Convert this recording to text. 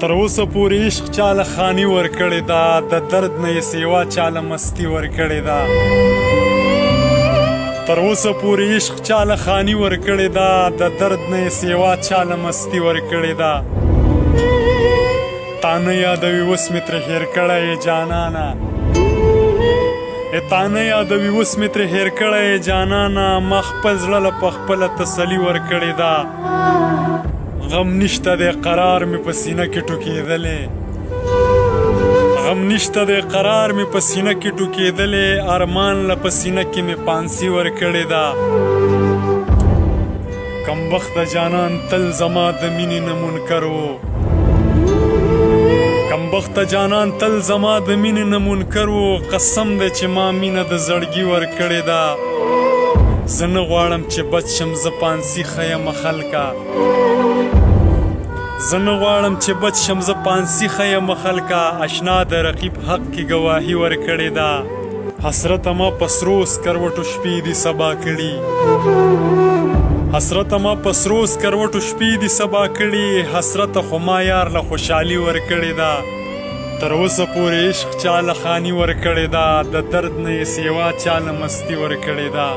تر اوسه پورې عشق چاله خاني ورکړې ده، د درد نه یې سیوا چاله مستی ورکړې ده. تر اوسه پورې عشق چاله خاني ورکړې ده، د درد نه یې سیوا چاله مستی ورکړې ده. تا نه یادوي اوس مې ترې هېر کړی جانانه، تا نه یادوي اوس مې ترې هېر کړی جانانه. ما خپل زړه له په خپله تسلي ورکړې ده. غم نشته دی قرار مې په سینه کې ټوکېدلی، غم نشته دی قرار مې په سینه کې ټوکېدلی. ارمان له په سینه کې مې پانسي ورکړې ده. کمبخته جانان تل زما د مینې نه منکر و، کمبخته جانان تل زما د مینې نه منکر و. قسم دی چې ما مینه د زړګي ورکړې ده. زه نه غواړم چې بد شم زه پانسي ښیمه خلکه، زه نه غواړم چې بد شم زه پانسي ښیمه خلکه. اشنا د رقیب حق کې ګواهي ورکړې ده. حسرته ما په سرو سکروټو شپې دي سبا کړي، حسرته ما په سرو سکروټو شپې دي سبا کړي. حسرته خو ما یار له خوشحالي ورکړې ده. تر اوسه پورې عشق چاله خاني ورکړې ده، د درد نه یې سیوا چاله مستی ورکړې ده.